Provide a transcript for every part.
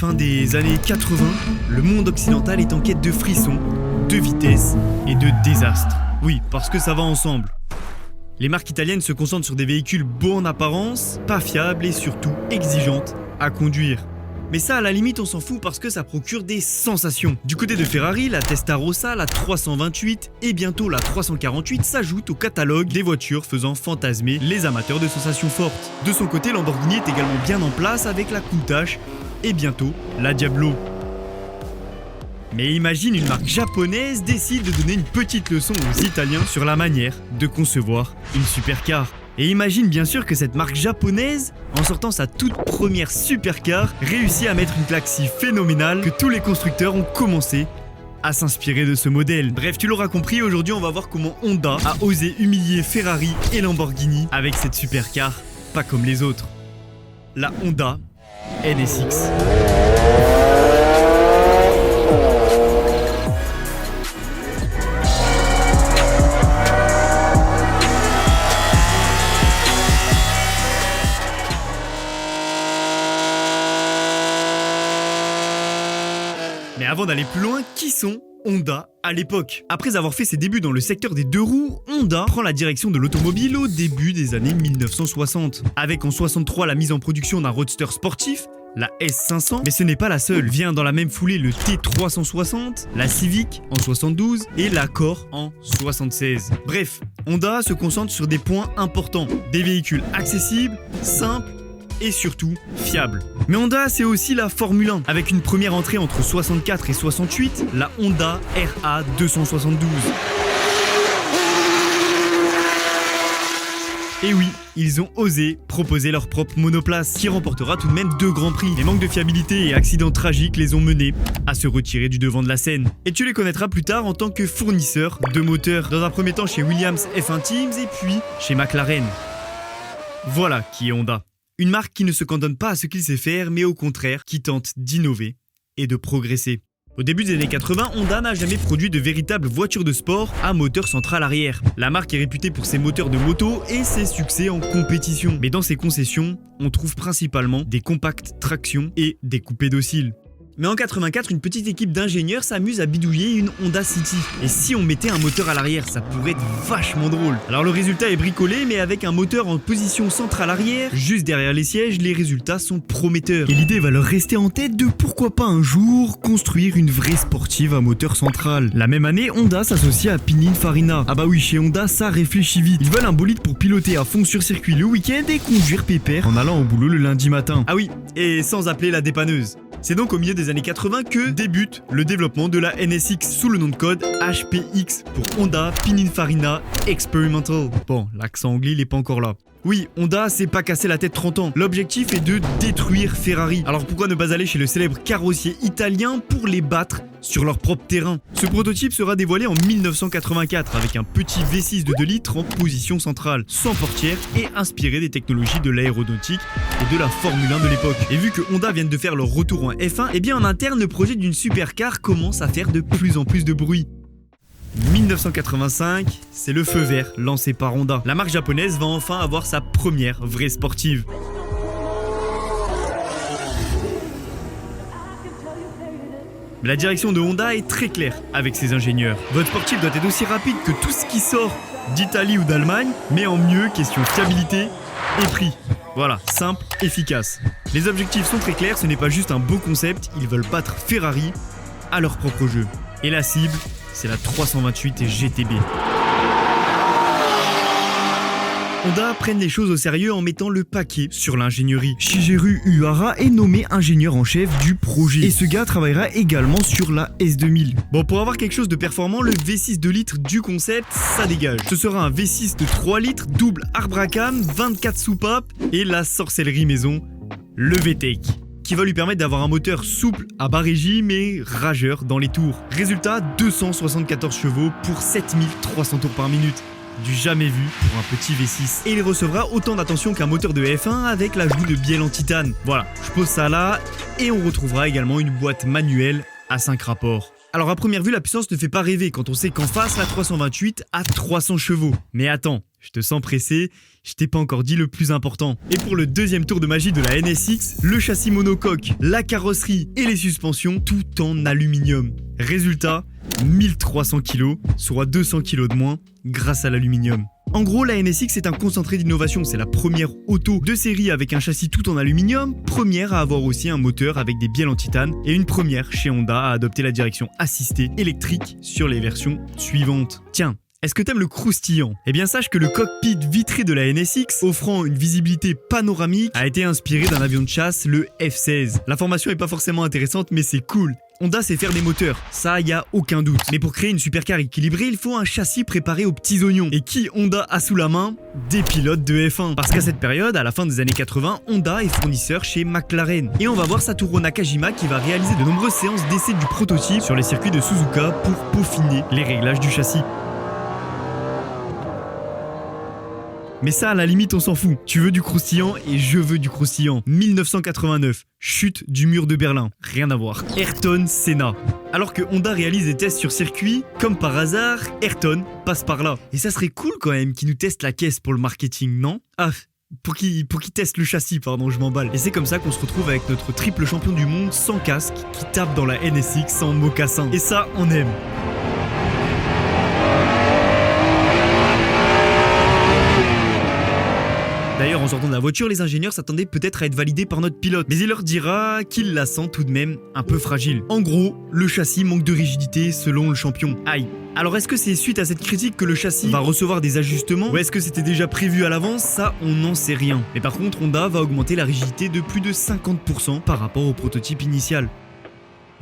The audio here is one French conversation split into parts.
fin des années 80, le monde occidental est en quête de frissons, de vitesse et de désastre. Oui, parce que ça va ensemble. Les marques italiennes se concentrent sur des véhicules beaux en apparence, pas fiables et surtout exigeantes à conduire. Mais ça, à la limite, on s'en fout parce que ça procure des sensations. Du côté de Ferrari, la Testarossa, la 328 et bientôt la 348 s'ajoutent au catalogue des voitures faisant fantasmer les amateurs de sensations fortes. De son côté, Lamborghini est également bien en place avec la Countach et bientôt la Diablo. Mais imagine une marque japonaise décide de donner une petite leçon aux Italiens sur la manière de concevoir une supercar. Et imagine bien sûr que cette marque japonaise, en sortant sa toute première supercar, réussit à mettre une claque si phénoménale que tous les constructeurs ont commencé à s'inspirer de ce modèle. Bref, tu l'auras compris, aujourd'hui on va voir comment Honda a osé humilier Ferrari et Lamborghini avec cette supercar, pas comme les autres. La Honda NSX. Mais avant d'aller plus loin, qui sont Honda à l'époque? Après avoir fait ses débuts dans le secteur des deux roues, Honda prend la direction de l'automobile au début des années 1960. Avec en 63 la mise en production d'un roadster sportif, la S500, mais ce n'est pas la seule. Vient dans la même foulée le T360, la Civic en 72 et l'Accord en 76. Bref, Honda se concentre sur des points importants. Des véhicules accessibles, simples, et surtout fiable. Mais Honda, c'est aussi la Formule 1, avec une première entrée entre 64 et 68, la Honda RA 272. Et oui, ils ont osé proposer leur propre monoplace, qui remportera tout de même 2 grands prix. Les manques de fiabilité et accidents tragiques les ont menés à se retirer du devant de la scène. Et tu les connaîtras plus tard en tant que fournisseur de moteurs, dans un premier temps chez Williams F1 Teams et puis chez McLaren. Voilà qui est Honda. Une marque qui ne se cantonne pas à ce qu'il sait faire, mais au contraire, qui tente d'innover et de progresser. Au début des années 80, Honda n'a jamais produit de véritables voitures de sport à moteur central arrière. La marque est réputée pour ses moteurs de moto et ses succès en compétition. Mais dans ses concessions, on trouve principalement des compacts traction et des coupés dociles. Mais en 84, une petite équipe d'ingénieurs s'amuse à bidouiller une Honda City. Et si on mettait un moteur à l'arrière, ça pourrait être vachement drôle. Alors le résultat est bricolé, mais avec un moteur en position centrale arrière, juste derrière les sièges, les résultats sont prometteurs. Et l'idée va leur rester en tête de pourquoi pas un jour construire une vraie sportive à moteur central. La même année, Honda s'associe à Pininfarina. Ah bah oui, chez Honda, ça réfléchit vite. Ils veulent un bolide pour piloter à fond sur circuit le week-end et conduire pépère en allant au boulot le lundi matin. Ah oui, et sans appeler la dépanneuse. C'est donc au milieu des années 80 que débute le développement de la NSX sous le nom de code HPX pour Honda Pininfarina Experimental. Bon, l'accent anglais il est pas encore là. Oui, Honda s'est pas cassé la tête 30 ans. L'objectif est de détruire Ferrari. Alors pourquoi ne pas aller chez le célèbre carrossier italien pour les battre sur leur propre terrain? Ce prototype sera dévoilé en 1984 avec un petit V6 de 2 litres en position centrale, sans portière et inspiré des technologies de l'aéronautique et de la Formule 1 de l'époque. Et vu que Honda vient de faire leur retour en F1, eh bien en interne le projet d'une supercar commence à faire de plus en plus de bruit. 1985, c'est le feu vert lancé par Honda. La marque japonaise va enfin avoir sa première vraie sportive. Mais la direction de Honda est très claire avec ses ingénieurs. Votre sportive doit être aussi rapide que tout ce qui sort d'Italie ou d'Allemagne, mais en mieux question fiabilité et prix. Voilà, simple, efficace. Les objectifs sont très clairs, ce n'est pas juste un beau concept, ils veulent battre Ferrari à leur propre jeu. Et la cible, c'est la 328 GTB. Honda prennent les choses au sérieux en mettant le paquet sur l'ingénierie. Shigeru Uhara est nommé ingénieur en chef du projet. Et ce gars travaillera également sur la S2000. Bon, pour avoir quelque chose de performant, le V6 2 litres du concept, ça dégage. Ce sera un V6 de 3 litres, double arbre à cam, 24 soupapes et la sorcellerie maison, le VTEC, qui va lui permettre d'avoir un moteur souple à bas régime et rageur dans les tours. Résultat, 274 chevaux pour 7300 tours par minute. Du jamais vu pour un petit V6. Et il recevra autant d'attention qu'un moteur de F1 avec l'ajout de bielle en titane. Voilà, je pose ça là et on retrouvera également une boîte manuelle à 5 rapports. Alors à première vue, la puissance ne fait pas rêver quand on sait qu'en face, la 328 a 300 chevaux. Mais attends, je te sens pressé, je t'ai pas encore dit le plus important. Et pour le deuxième tour de magie de la NSX, le châssis monocoque, la carrosserie et les suspensions, tout en aluminium. Résultat, 1300 kg, soit 200 kg de moins grâce à l'aluminium. En gros, la NSX est un concentré d'innovation, c'est la première auto de série avec un châssis tout en aluminium, première à avoir aussi un moteur avec des bielles en titane, et une première chez Honda à adopter la direction assistée électrique sur les versions suivantes. Tiens, est-ce que t'aimes le croustillant? Eh bien sache que le cockpit vitré de la NSX, offrant une visibilité panoramique, a été inspiré d'un avion de chasse, le F-16. L'information est pas forcément intéressante, mais c'est cool. Honda sait faire des moteurs, ça y a aucun doute. Mais pour créer une supercar équilibrée, il faut un châssis préparé aux petits oignons. Et qui Honda a sous la main? Des pilotes de F1. Parce qu'à cette période, à la fin des années 80, Honda est fournisseur chez McLaren. Et on va voir Satoru Nakajima qui va réaliser de nombreuses séances d'essai du prototype sur les circuits de Suzuka pour peaufiner les réglages du châssis. Mais ça, à la limite, on s'en fout. Tu veux du croustillant et je veux du croustillant. 1989, chute du mur de Berlin. Rien à voir. Ayrton Senna. Alors que Honda réalise des tests sur circuit, comme par hasard, Ayrton passe par là. Et ça serait cool quand même qu'il nous teste la caisse pour le marketing, non? Ah, pour qu'il teste le châssis, pardon, je m'emballe. Et c'est comme ça qu'on se retrouve avec notre triple champion du monde sans casque qui tape dans la NSX sans mocassin. Et ça, on aime. D'ailleurs, en sortant de la voiture, les ingénieurs s'attendaient peut-être à être validés par notre pilote, mais il leur dira qu'il la sent tout de même un peu fragile. En gros, le châssis manque de rigidité selon le champion. Aïe. Alors est-ce que c'est suite à cette critique que le châssis va recevoir des ajustements ou est-ce que c'était déjà prévu à l'avance? Ça, on n'en sait rien. Mais par contre, Honda va augmenter la rigidité de plus de 50% par rapport au prototype initial.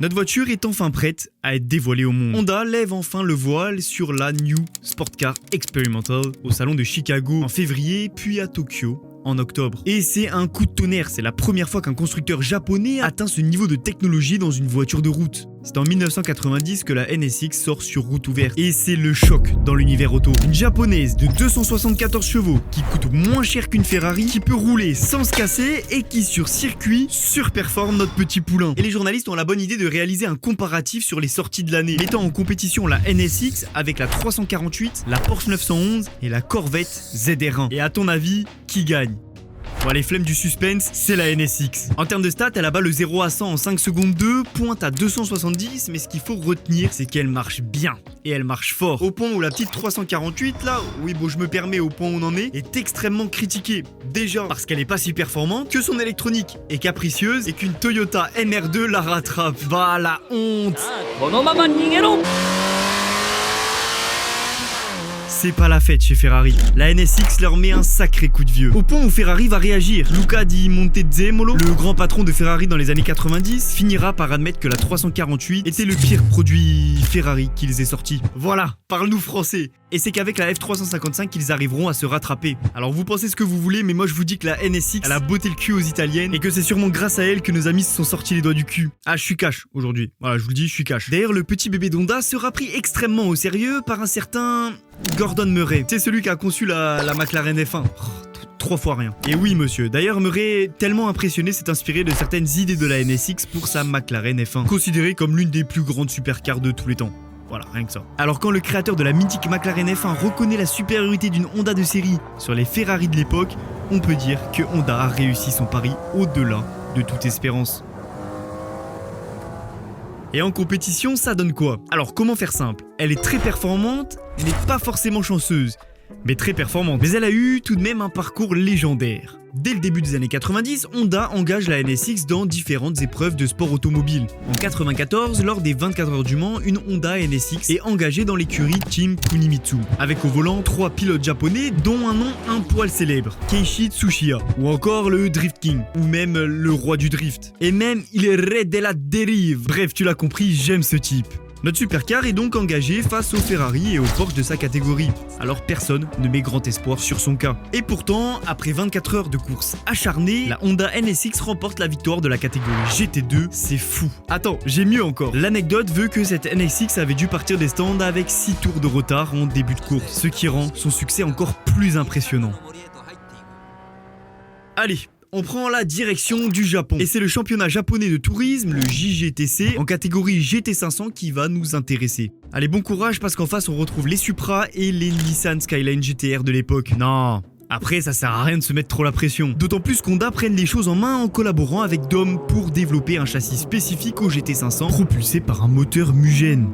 Notre voiture est enfin prête à être dévoilée au monde. Honda lève enfin le voile sur la New Sport Car Experimental au salon de Chicago en février, puis à Tokyo en octobre. Et c'est un coup de tonnerre, c'est la première fois qu'un constructeur japonais atteint ce niveau de technologie dans une voiture de route. C'est en 1990 que la NSX sort sur route ouverte. Et c'est le choc dans l'univers auto. Une japonaise de 274 chevaux qui coûte moins cher qu'une Ferrari, qui peut rouler sans se casser et qui sur circuit surperforme notre petit poulain. Et les journalistes ont la bonne idée de réaliser un comparatif sur les sorties de l'année, mettant en compétition la NSX avec la 348, la Porsche 911 et la Corvette ZR1. Et à ton avis, qui gagne? Bon, les flemmes du suspense, c'est la NSX. En termes de stats, elle abat le 0 à 100 en 5 secondes 2, pointe à 270, mais ce qu'il faut retenir, c'est qu'elle marche bien. Et elle marche fort. Au point où la petite 348, là, oui bon je me permets au point où on en est extrêmement critiquée. Déjà parce qu'elle est pas si performante, que son électronique est capricieuse et qu'une Toyota MR2 la rattrape. Bah la honte. C'est pas la fête chez Ferrari. La NSX leur met un sacré coup de vieux. Au point où Ferrari va réagir. Luca Di Montezemolo, le grand patron de Ferrari dans les années 90, finira par admettre que la 348 était le pire produit Ferrari qu'ils aient sorti. Voilà, parle-nous français. Et c'est qu'avec la F355 qu'ils arriveront à se rattraper. Alors vous pensez ce que vous voulez, mais moi je vous dis que la NSX, elle a botté le cul aux italiennes et que c'est sûrement grâce à elle que nos amis se sont sortis les doigts du cul. Ah, je suis cash aujourd'hui. Voilà, je vous le dis, je suis cash. D'ailleurs, le petit bébé d'Honda sera pris extrêmement au sérieux par un certain Gordon Murray. C'est celui qui a conçu la McLaren F1. Trois fois rien. Et oui monsieur, d'ailleurs Murray, tellement impressionné, s'est inspiré de certaines idées de la NSX pour sa McLaren F1, considérée comme l'une des plus grandes supercars de tous les temps. Voilà, rien que ça. Alors quand le créateur de la mythique McLaren F1 reconnaît la supériorité d'une Honda de série sur les Ferrari de l'époque, on peut dire que Honda a réussi son pari au-delà de toute espérance. Et en compétition, ça donne quoi? Alors comment faire simple? Elle est très performante, mais pas forcément chanceuse. Mais très performante. Mais elle a eu tout de même un parcours légendaire. Dès le début des années 90, Honda engage la NSX dans différentes épreuves de sport automobile. En 94, lors des 24 heures du Mans, une Honda NSX est engagée dans l'écurie Team Kunimitsu, avec au volant 3 pilotes japonais dont un nom un poil célèbre, Keiichi Tsuchiya, ou encore le Drift King, ou même le roi du drift. Et même il est raid de la dérive. Bref, tu l'as compris, j'aime ce type. Notre supercar est donc engagé face aux Ferrari et aux Porsche de sa catégorie. Alors personne ne met grand espoir sur son cas. Et pourtant, après 24 heures de course acharnée, la Honda NSX remporte la victoire de la catégorie GT2, c'est fou. Attends, j'ai mieux encore. L'anecdote veut que cette NSX avait dû partir des stands avec 6 tours de retard en début de course, ce qui rend son succès encore plus impressionnant. Allez, on prend la direction du Japon. Et c'est le championnat japonais de tourisme, le JGTC, en catégorie GT500 qui va nous intéresser. Allez, bon courage parce qu'en face on retrouve les Supra et les Nissan Skyline GTR de l'époque. Non, après ça sert à rien de se mettre trop la pression. D'autant plus qu'Honda prenne les choses en main en collaborant avec Dom pour développer un châssis spécifique au GT500 propulsé par un moteur Mugen.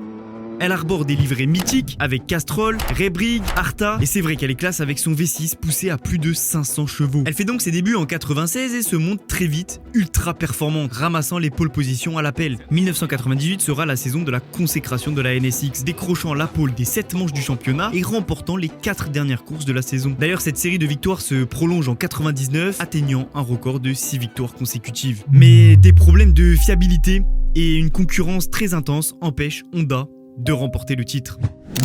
Elle arbore des livrets mythiques avec Castrol, Rebrig, Arta, et c'est vrai qu'elle est classe avec son V6 poussé à plus de 500 chevaux. Elle fait donc ses débuts en 96 et se monte très vite, ultra performante, ramassant les pole positions à l'appel. 1998 sera la saison de la consécration de la NSX, décrochant la pole des 7 manches du championnat et remportant les 4 dernières courses de la saison. D'ailleurs, cette série de victoires se prolonge en 99, atteignant un record de 6 victoires consécutives. Mais des problèmes de fiabilité et une concurrence très intense empêchent Honda de remporter le titre.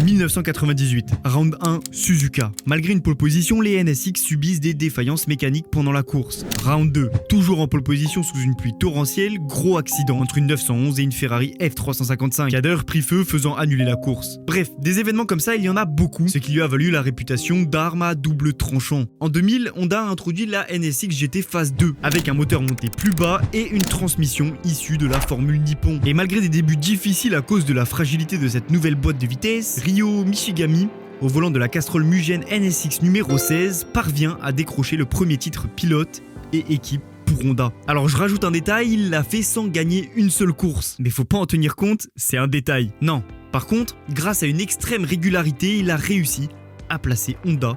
1998, round 1, Suzuka. Malgré une pole position, les NSX subissent des défaillances mécaniques pendant la course. Round 2, toujours en pole position sous une pluie torrentielle, gros accident entre une 911 et une Ferrari F355. Qui a d'ailleurs pris feu, faisant annuler la course. Bref, des événements comme ça, il y en a beaucoup, ce qui lui a valu la réputation d'arme à double tranchant. En 2000, Honda a introduit la NSX GT Phase 2, avec un moteur monté plus bas et une transmission issue de la formule Nippon. Et malgré des débuts difficiles à cause de la fragilité de cette nouvelle boîte de vitesse, Ryo Michigami, au volant de la Castrol Mugen NSX numéro 16, parvient à décrocher le premier titre pilote et équipe pour Honda. Alors je rajoute un détail, il l'a fait sans gagner une seule course. Mais faut pas en tenir compte, c'est un détail. Non. Par contre, grâce à une extrême régularité, il a réussi à placer Honda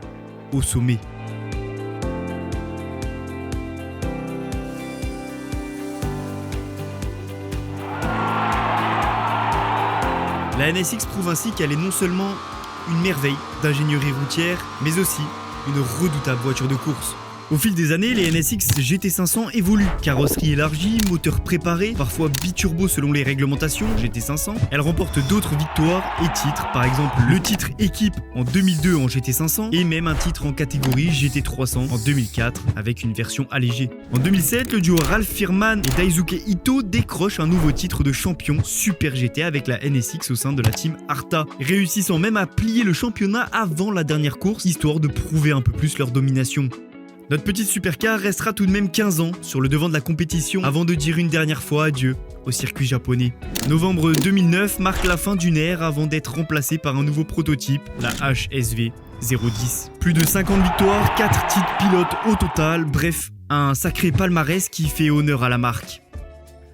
au sommet. La NSX prouve ainsi qu'elle est non seulement une merveille d'ingénierie routière, mais aussi une redoutable voiture de course. Au fil des années, les NSX GT500 évoluent. Carrosserie élargie, moteur préparé, parfois biturbo selon les réglementations GT500. Elle remporte d'autres victoires et titres, par exemple le titre équipe en 2002 en GT500 et même un titre en catégorie GT300 en 2004 avec une version allégée. En 2007, le duo Ralph Firman et Daisuke Ito décrochent un nouveau titre de champion Super GT avec la NSX au sein de la team Arta, réussissant même à plier le championnat avant la dernière course, histoire de prouver un peu plus leur domination. Notre petite supercar restera tout de même 15 ans sur le devant de la compétition avant de dire une dernière fois adieu au circuit japonais. Novembre 2009 marque la fin d'une ère avant d'être remplacé par un nouveau prototype, la HSV 010. Plus de 50 victoires, 4 titres pilotes au total, bref, un sacré palmarès qui fait honneur à la marque.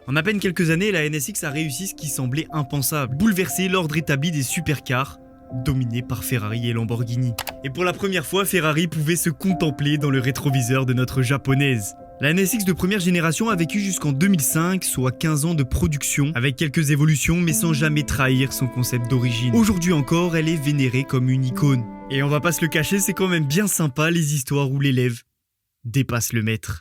En à peine quelques années, la NSX a réussi ce qui semblait impensable, bouleverser l'ordre établi des supercars, dominé par Ferrari et Lamborghini. Et pour la première fois, Ferrari pouvait se contempler dans le rétroviseur de notre japonaise. La NSX de première génération a vécu jusqu'en 2005, soit 15 ans de production, avec quelques évolutions mais sans jamais trahir son concept d'origine. Aujourd'hui encore, elle est vénérée comme une icône. Et on va pas se le cacher, c'est quand même bien sympa les histoires où l'élève dépasse le maître.